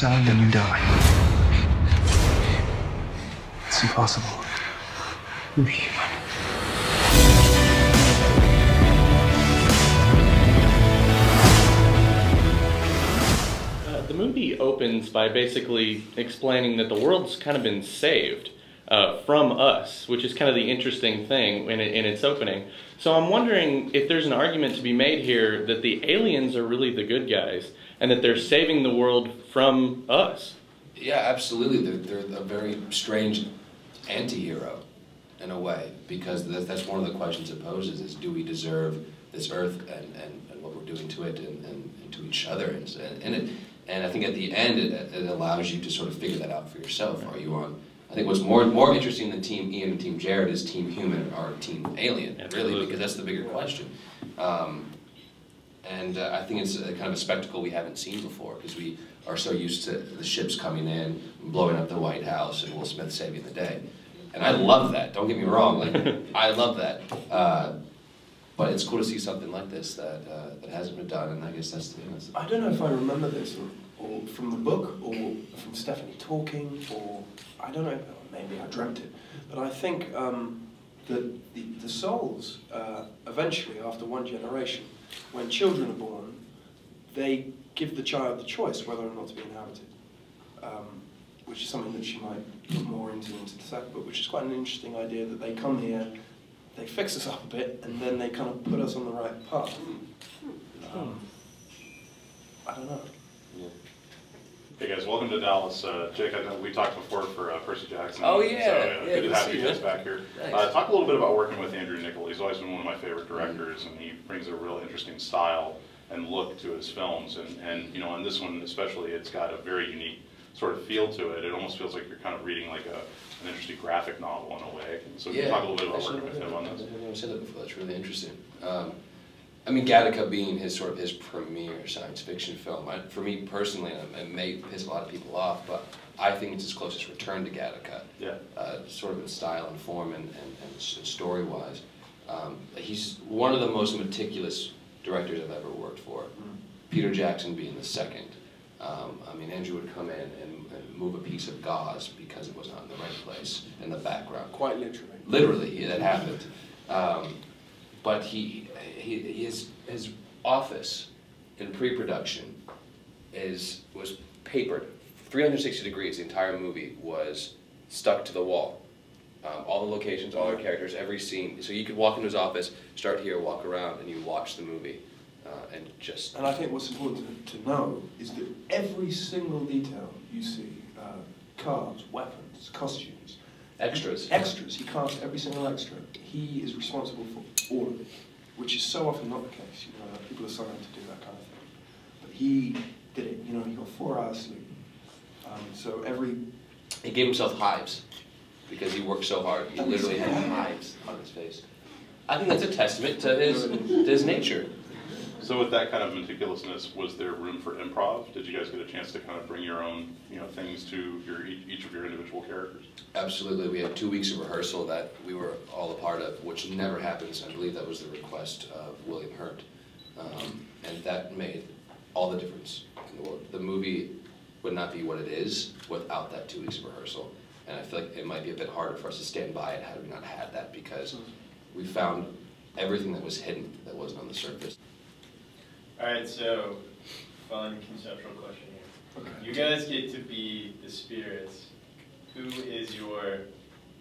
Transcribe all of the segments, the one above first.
sound and you die. It's impossible. You're human. The movie opens by basically explaining that the world's kind of been saved from us, which is kind of the interesting thing in its opening. So I'm wondering if there's an argument to be made here that the aliens are really the good guys and that they're saving the world from us. Yeah, absolutely. They're a very strange anti-hero in a way, because that's one of the questions it poses, is do we deserve this earth and what we're doing to it and to each other, and I think at the end it allows you to sort of figure that out for yourself. Are you on, I think what's more interesting than Team Ian and Team Jared is Team Human or Team Alien, Absolutely. really, because that's the bigger question. And I think it's a kind of a spectacle we haven't seen before, because we are so used to the ships coming in, blowing up the White House, and Will Smith saving the day. And I love that, don't get me wrong, like, I love that. But it's cool to see something like this that hasn't been done, and I guess that's the thing. I don't know if I remember this or from the book or from Stephanie talking, or I don't know, maybe I dreamt it. But I think that the souls, eventually, after one generation, when children are born, they give the child the choice whether or not to be inhabited, which is something that she might put more into the second book, which is quite an interesting idea, that they come here, they fix us up a bit, and then they kind of put us on the right path. I don't know. Yeah. Hey guys, welcome to Dallas. Jake, I know we talked before for Percy Jackson. Oh yeah, so, yeah, good to have you guys back here. Nice. Talk a little bit about working with Andrew Niccol. He's always been one of my favorite directors, and he brings a real interesting style and look to his films. And you know, on this one especially, it's got a very unique sort of feel to it. It almost feels like you're kind of reading like an interesting graphic novel in a way. So can you talk a little bit about working with him on this? I've never said that before. That's really interesting. I mean, Gattaca being his premier science fiction film. For me personally, it may piss a lot of people off, but I think it's his closest return to Gattaca. Yeah. Sort of in style and form and story-wise. He's one of the most meticulous directors I've ever worked for. Peter Jackson being the second. I mean, Andrew would come in and move a piece of gauze because it was not in the right place in the background. Quite literally. Literally, that happened. But his office in pre-production was papered 360 degrees. The entire movie was stuck to the wall. All the locations, all the characters, every scene. So you could walk into his office, start here, walk around, and you watch the movie. And I think what's important to know is that every single detail you see, cars, weapons, costumes, extras, he cast every single extra. He is responsible for all of it, which is so often not the case. You know, people are signed to do that kind of thing, but he did it. You know, he got 4 hours sleep. So he gave himself hives because he worked so hard. He literally had hives on his face. I think that's a testament to his nature. So with that kind of meticulousness, was there room for improv? Did you guys get a chance to kind of bring your own, things to each of your individual characters? Absolutely. We had 2 weeks of rehearsal that we were all a part of, which never happens. I believe that was the request of William Hurt. And that made all the difference in the world. The movie would not be what it is without that 2 weeks of rehearsal. And I feel like it might be a bit harder for us to stand by it had we not had that, because we found everything that was hidden that wasn't on the surface. Alright, so fun conceptual question here. Okay. You guys get to be the spirits. Who is your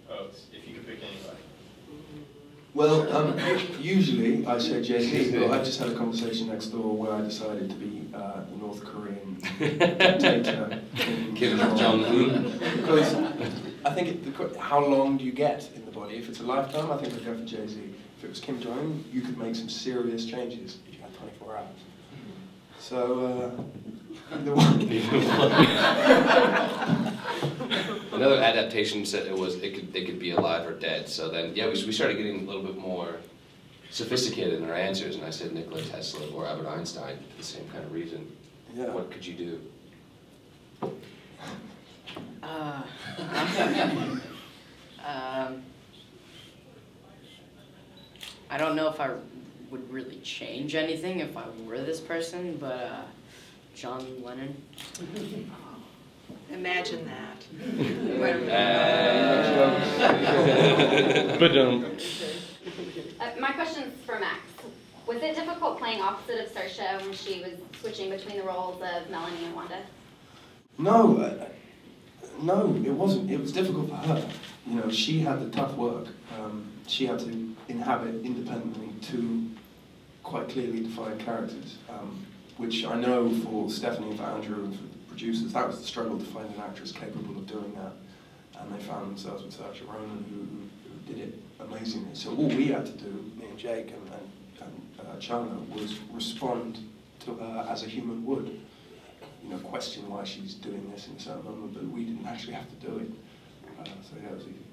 host, if you could pick anybody? Well, usually I say Jay-Z, but I just had a conversation next door where I decided to be the North Korean dictator. Kim Jong-un. Because I think how long do you get in the body? If it's a lifetime, I think I'd go for Jay-Z. If it was Kim Jong-un, you could make some serious changes if you had 24 hours. So, either one. Another adaptation said it could be alive or dead. So then, yeah, we started getting a little bit more sophisticated in our answers, and I said Nikola Tesla or Albert Einstein for the same kind of reason. Yeah. What could you do? I don't know if I would really change anything if I were this person, but John Lennon. imagine that. But my question's for Max. Was it difficult playing opposite of Saoirse when she was switching between the roles of Melanie and Wanda? No, no, it wasn't. It was difficult for her. You know, she had the tough work. She had to inhabit independently two quite clearly defined characters, which I know for Stephanie and for Andrew and for the producers, that was the struggle to find an actress capable of doing that. And they found themselves with Saoirse Ronan, who did it amazingly. So all we had to do, me and Jake and Chandler, was respond to her as a human would. You know, question why she's doing this in a certain moment, but we didn't actually have to do it. So yeah, it was easy.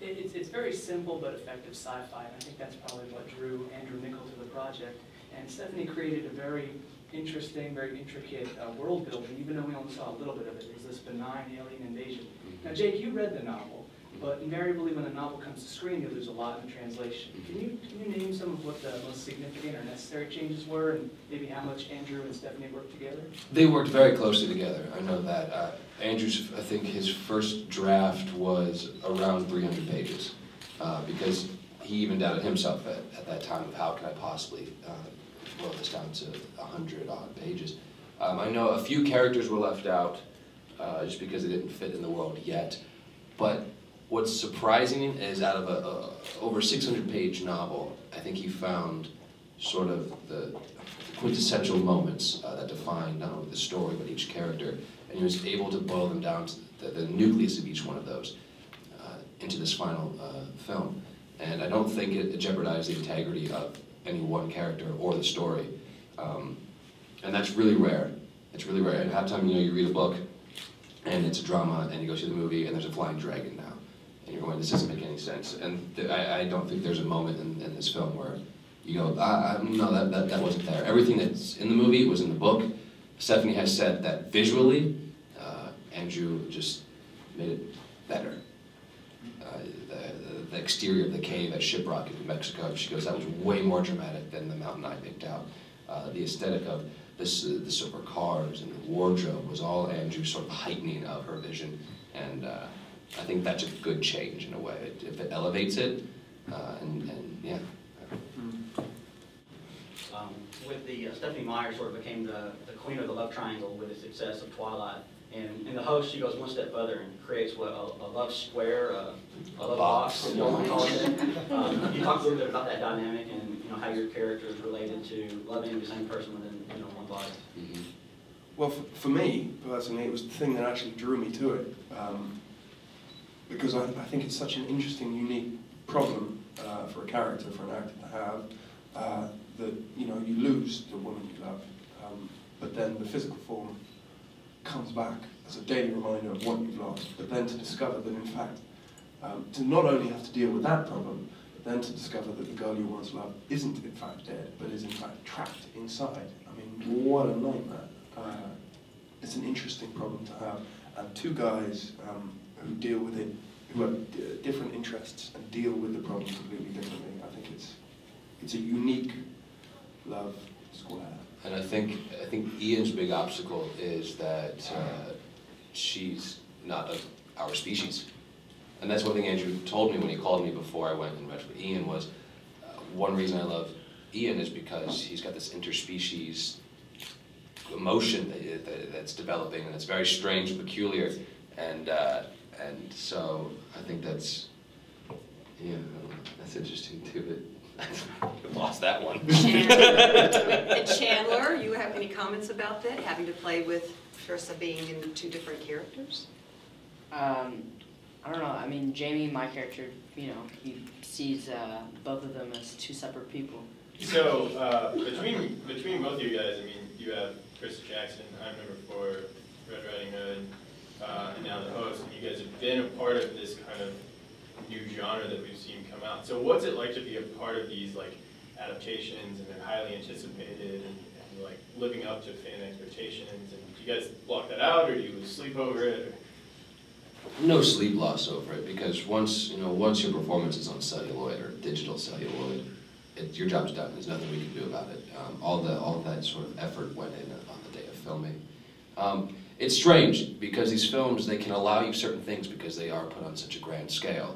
It's very simple but effective sci-fi, and I think that's probably what drew Andrew Nichol to the project. And Stephanie created a very interesting, very intricate world building, even though we only saw a little bit of it. It was this benign alien invasion. Now, Jake, you read the novel, but invariably when a novel comes to screen, you lose a lot in translation. Can you name some of what the most significant or necessary changes were, and maybe how much Andrew and Stephanie worked together? They worked very closely together. I know that. Andrew's, I think his first draft was around 300 pages, because he even doubted himself at that time of how can I possibly boil this down to 100-odd pages. I know a few characters were left out just because they didn't fit in the world yet, but what's surprising is out of a over 600-page novel, I think he found sort of the quintessential moments that define not only the story but each character, and he was able to boil them down to the nucleus of each one of those into this final film. And I don't think it jeopardized the integrity of any one character or the story, and that's really rare. It's really rare. And half the time, you know, you read a book and it's a drama, and you go see the movie and there's a flying dragon now, and you're going, this doesn't make any sense. And I don't think there's a moment in this film where you go, no, that wasn't there. Everything that's in the movie was in the book. Stephanie has said that visually, Andrew just made it better. The exterior of the cave at Shiprock in New Mexico, she goes, that was way more dramatic than the mountain I picked out. The aesthetic of the silver cars and the wardrobe was all Andrew sort of heightening of her vision, and I think that's a good change in a way. If it elevates it, and yeah. With the Stephanie Meyer sort of became the queen of the love triangle with the success of Twilight. And in the host, she goes one step further and creates what a love square, a love box, if you want to call it. You talk a little bit about that dynamic and how your character is related to loving the same person within one body. Mm-hmm. Well, for me personally, it was the thing that actually drew me to it, because I think it's such an interesting, unique problem for a character, for an actor to have, that you lose the woman you love, but then the physical form comes back as a daily reminder of what you've lost, but then to discover that in fact, to not only have to deal with that problem, but then to discover that the girl you once loved isn't in fact dead, but is in fact trapped inside. I mean, what a nightmare. It's an interesting problem to have, and two guys who deal with it, who have different interests and deal with the problem completely differently. I think it's a unique love square. And I think Ian's big obstacle is that she's not of our species. And that's one thing Andrew told me when he called me before I went and read for Ian was, one reason I love Ian is because he's got this interspecies emotion that's developing, and it's very strange and peculiar. And so I think that's interesting too, but lost that one. Chandler, you have any comments about that, having to play with Saoirse being in two different characters? I don't know. I mean, Jamie, my character, he sees both of them as two separate people. So between both of you guys, I mean, you have Chris Jackson, I'm number 4, Red Riding Hood, and now the host, and you guys have been a part of this kind of new genre that we've seen come out. So what's it like to be a part of these adaptations, and they're highly anticipated and like living up to fan expectations? And do you guys block that out, or do you lose sleep over it? Or? No sleep loss over it, because once your performance is on celluloid or digital celluloid, your job's done. There's nothing we can do about it. All of that sort of effort went in on the day of filming. it's strange because these films, they can allow you certain things because they are put on such a grand scale.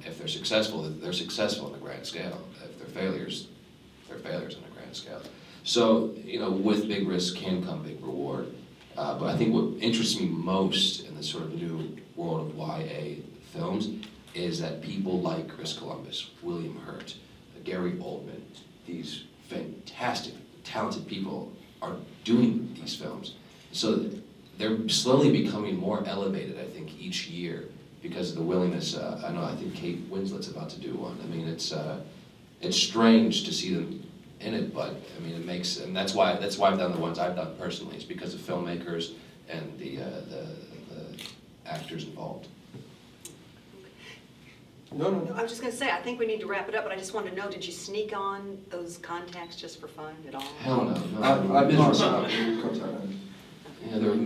If they're successful on a grand scale. If they're failures on a grand scale. So, you know, with big risk can come big reward. But I think what interests me most in this sort of new world of YA films is that people like Chris Columbus, William Hurt, Gary Oldman, these fantastic, talented people are doing these films. So they're slowly becoming more elevated, I think, each year because of the willingness. I think Kate Winslet's about to do one. I mean, it's strange to see them in it, but I mean, it makes, and that's why I've done the ones I've done personally. It's because of filmmakers and the actors involved. No. I was just going to say, I think we need to wrap it up, but I just wanted to know, did you sneak on those contacts just for fun at all? Hell no. I've been contact. Yeah, they're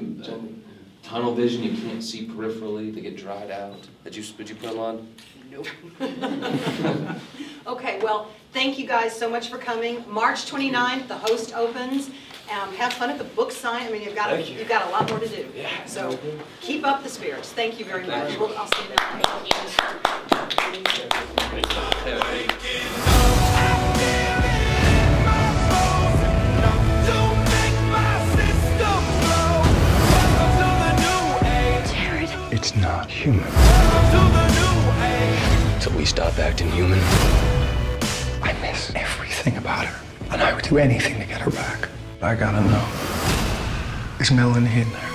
tunnel vision. You can't see peripherally. They get dried out. Did you put them on? Nope. Okay, well, thank you guys so much for coming. March 29th, the host opens. Have fun at the book sign. I mean, you've got a lot more to do. Yeah. So keep up the spirits. Thank you very much. I'll see you now. It's not human. Till we stop acting human. I miss everything about her, and I would do anything to get her back. I gotta know, is Melanie in there?